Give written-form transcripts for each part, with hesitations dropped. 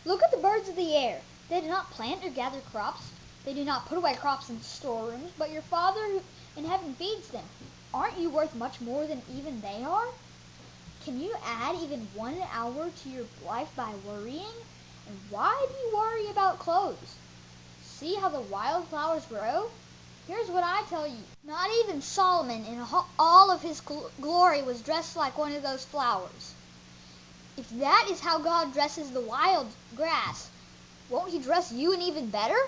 Look at the birds of the air. They do not plant or gather crops. They do not put away crops in storerooms, but your Father in heaven feeds them. Aren't you worth much more than even they are? Can you add even 1 hour to your life by worrying? And why do you worry about clothes? See how the wildflowers grow? Here's what I tell you. Not even Solomon in all of his glory was dressed like one of those flowers. If that is how God dresses the wild grass, won't he dress you in even better?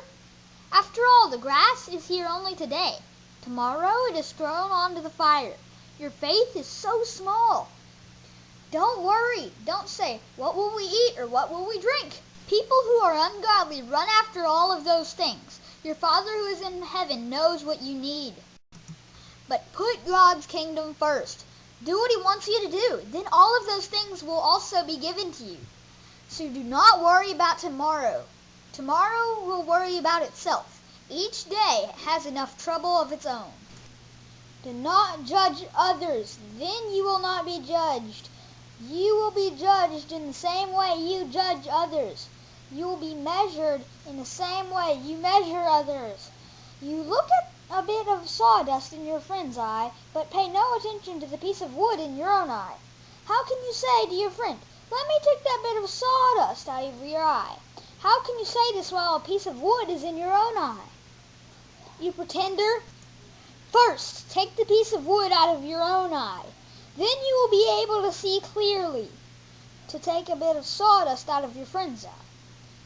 After all, the grass is here only today. Tomorrow it is thrown onto the fire. Your faith is so small. Don't worry. Don't say, what will we eat or what will we drink? People who are ungodly run after all of those things. Your Father who is in heaven knows what you need. But put God's kingdom first. Do what he wants you to do. Then all of those things will also be given to you. So do not worry about tomorrow. Tomorrow will worry about itself. Each day has enough trouble of its own. Do not judge others. Then you will not be judged. You will be judged in the same way you judge others. You will be measured in the same way you measure others. You look at a bit of sawdust in your friend's eye, but pay no attention to the piece of wood in your own eye. How can you say to your friend, let me take that bit of sawdust out of your eye? How can you say this while a piece of wood is in your own eye? You pretender! First, take the piece of wood out of your own eye. Then you will be able to see clearly to take a bit of sawdust out of your friend's eye.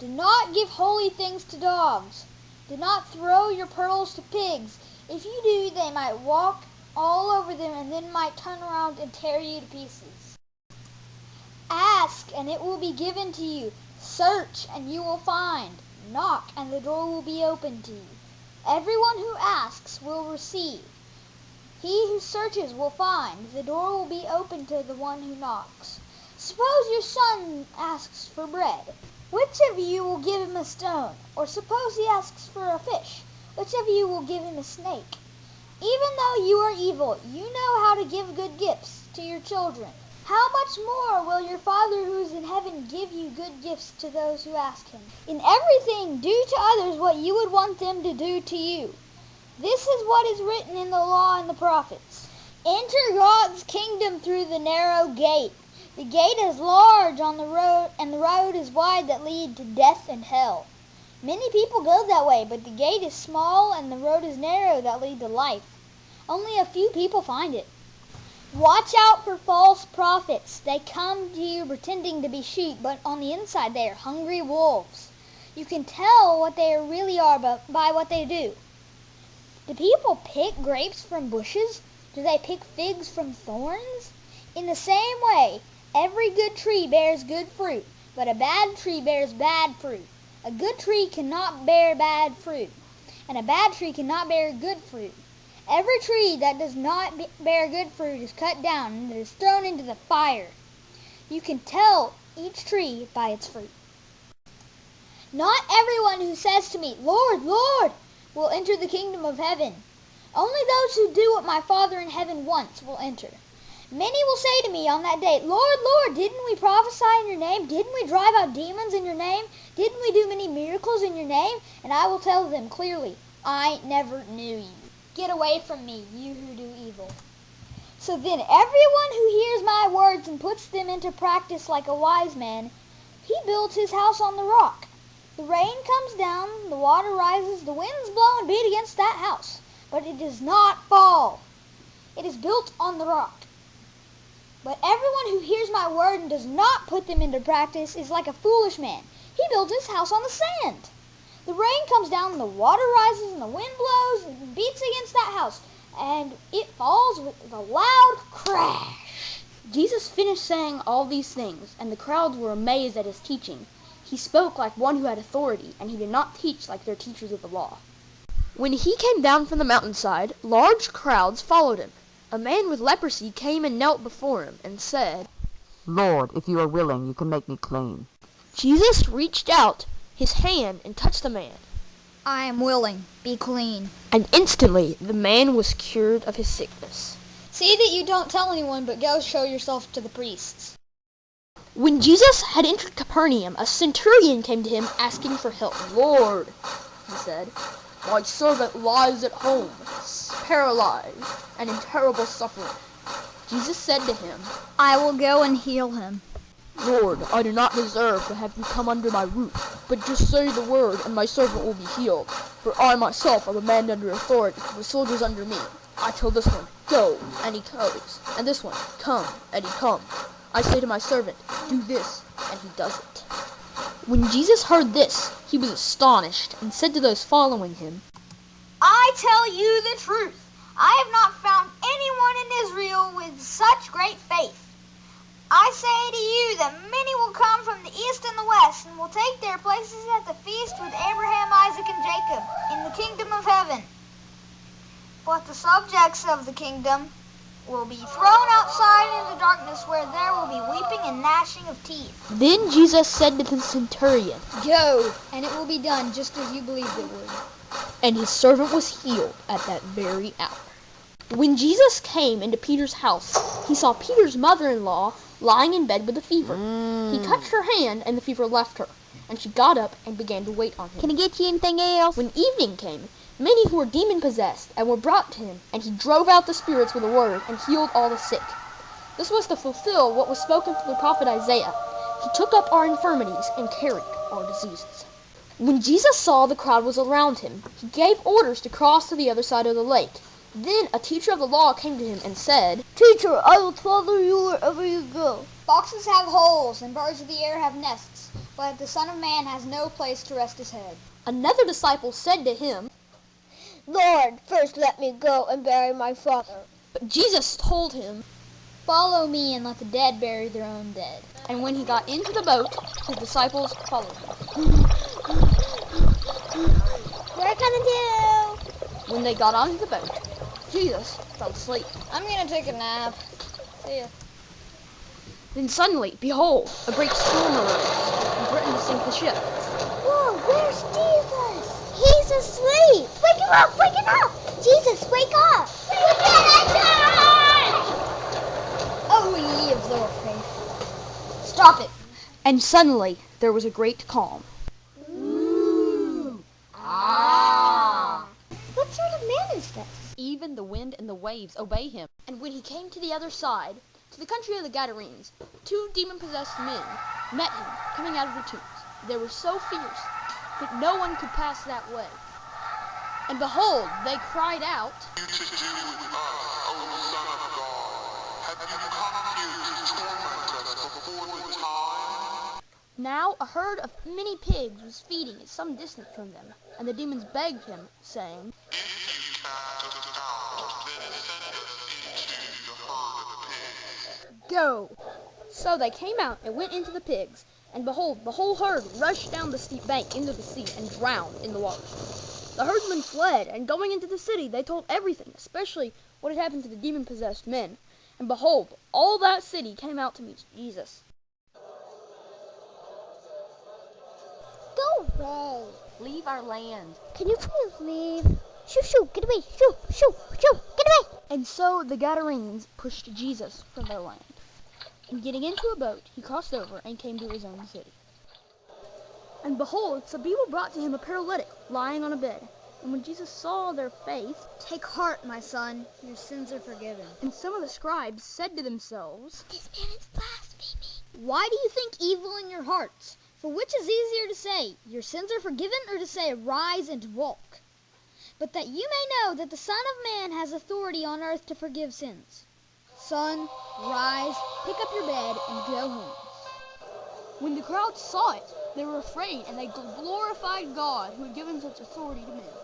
Do not give holy things to dogs. Do not throw your pearls to pigs. If you do, they might walk all over them and then might turn around and tear you to pieces. Ask, and it will be given to you. Search, and you will find. Knock, and the door will be opened to you. Everyone who asks will receive. He who searches will find. The door will be opened to the one who knocks. Suppose your son asks for bread. Which of you will give him a stone? Or suppose he asks for a fish. Which of you will give him a snake? Even though you are evil, you know how to give good gifts to your children. How much more will your Father who is in heaven give you good gifts to those who ask him? In everything, do to others what you would want them to do to you. This is what is written in the law and the prophets. Enter God's kingdom through the narrow gate. The gate is large on the road, and the road is wide that lead to death and hell. Many people go that way, but the gate is small and the road is narrow that lead to life. Only a few people find it. Watch out for false prophets. They come to you pretending to be sheep, but on the inside they are hungry wolves. You can tell what they really are by what they do. Do people pick grapes from bushes? Do they pick figs from thorns? In the same way, every good tree bears good fruit, but a bad tree bears bad fruit. A good tree cannot bear bad fruit, and a bad tree cannot bear good fruit. Every tree that does not bear good fruit is cut down and is thrown into the fire. You can tell each tree by its fruit. Not everyone who says to me, Lord, Lord, will enter the kingdom of heaven. Only those who do what my Father in heaven wants will enter. Many will say to me on that day, Lord, Lord, didn't we prophesy in your name? Didn't we drive out demons in your name? Didn't we do many miracles in your name? And I will tell them clearly, I never knew you. Get away from me, you who do evil. So then everyone who hears my words and puts them into practice like a wise man, he builds his house on the rock. The rain comes down, the water rises, the winds blow and beat against that house, but it does not fall. It is built on the rock. But everyone who hears my word and does not put them into practice is like a foolish man. He builds his house on the sand. The rain comes down, and the water rises, and the wind blows and beats against that house, and it falls with a loud crash. Jesus finished saying all these things, and the crowds were amazed at his teaching. He spoke like one who had authority, and he did not teach like their teachers of the law. When he came down from the mountainside, large crowds followed him. A man with leprosy came and knelt before him and said, Lord, if you are willing, you can make me clean. Jesus reached out his hand and touched the man. I am willing. Be clean. And instantly the man was cured of his sickness. See that you don't tell anyone, but go show yourself to the priests. When Jesus had entered Capernaum, a centurion came to him asking for help. "Lord," he said, "my servant lies at home, paralyzed and in terrible suffering." Jesus said to him, "I will go and heal him." "Lord, I do not deserve to have you come under my roof, but just say the word and my servant will be healed. For I myself am a man under authority, with soldiers under me. I tell this one, 'Go,' and he goes, and this one, 'Come,' and he comes. I say to my servant, 'Do this,' and he does it." When Jesus heard this, he was astonished, and said to those following him, "I tell you the truth. I have not found anyone in Israel with such great faith. I say to you that many will come from the east and the west and will take their places at the feast with Abraham, Isaac, and Jacob in the kingdom of heaven. But the subjects of the kingdom will be thrown outside into darkness where there will be weeping and gnashing of teeth." Then Jesus said to the centurion, "Go, and it will be done just as you believed it would." and his servant was healed at that very hour. When Jesus came into Peter's house, he saw Peter's mother-in-law lying in bed with a fever. He touched her hand, and the fever left her, and she got up and began to wait on him. "Can I get you anything else?" When evening came, many who were demon-possessed and were brought to him, and he drove out the spirits with a word and healed all the sick. This was to fulfill what was spoken through the prophet Isaiah. He took up our infirmities and carried our diseases. When Jesus saw the crowd was around him, he gave orders to cross to the other side of the lake. Then a teacher of the law came to him and said, "Teacher, I will follow you wherever you go." "Foxes have holes and birds of the air have nests, but the Son of Man has no place to rest his head." Another disciple said to him, "Lord, first let me go and bury my father." but Jesus told him, "Follow me and let the dead bury their own dead." and when he got into the boat, his disciples followed him. "We're coming too." When they got onto the boat, Jesus fell asleep. "I'm gonna take a nap. See ya." Then suddenly, behold, a great storm arose and threatened to sink the ship. Whoa, where's Jesus? He's asleep. Wake him up, wake him up. Jesus, wake up. Oh, ye of little faith. Stop it. And suddenly there was a great calm. What sort of man is this? Even the wind and the waves obey him. And when he came to the other side, to the country of the Gadarenes, 2 demon-possessed men met him coming out of the tombs. They were so fierce that no one could pass that way. And behold, they cried out, To do with us, O Son of God? Have you come here to torment us before the time? Now a herd of many pigs was feeding at some distance from them, and the demons begged him, saying, If you cast us out, then send us into the herd of pigs. "Go!" So they came out and went into the pigs, and behold, the whole herd rushed down the steep bank into the sea and drowned in the water. The herdsmen fled, and going into the city, they told everything, especially what had happened to the demon-possessed men. And behold, all that city came out to meet Jesus. Go away. "Leave our land." Can you please leave? Shoo, shoo, get away. Shoo, shoo, shoo, get away. And so the Gadarenes pushed Jesus from their land. And getting into a boat, he crossed over and came to his own city. And behold, some people brought to him a paralytic lying on a bed. And when Jesus saw their faith, Take heart, my son. Your sins are forgiven. and some of the scribes said to themselves, This man is blaspheming. Why do you think evil in your hearts? For which is easier to say, your sins are forgiven, or to say, rise and walk? But that you may know that the Son of Man has authority on earth to forgive sins. Son, rise, pick up your bed, and go home. When the crowd saw it, they were afraid, and they glorified God who had given such authority to men.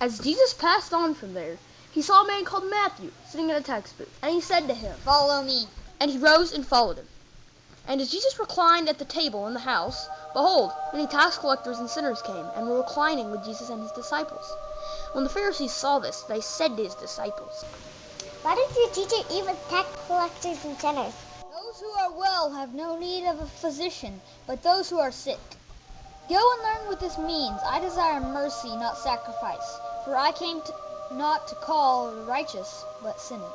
As Jesus passed on from there, he saw a man called Matthew sitting at a tax booth, and he said to him, Follow me. and he rose and followed him. And as Jesus reclined at the table in the house, behold, many tax collectors and sinners came, and were reclining with Jesus and his disciples. When the Pharisees saw this, they said to his disciples, Why does your teacher eat with tax collectors and sinners? Those who are well have no need of a physician, but those who are sick. Go and learn what this means. I desire mercy, not sacrifice, for I came not to call the righteous, but sinners.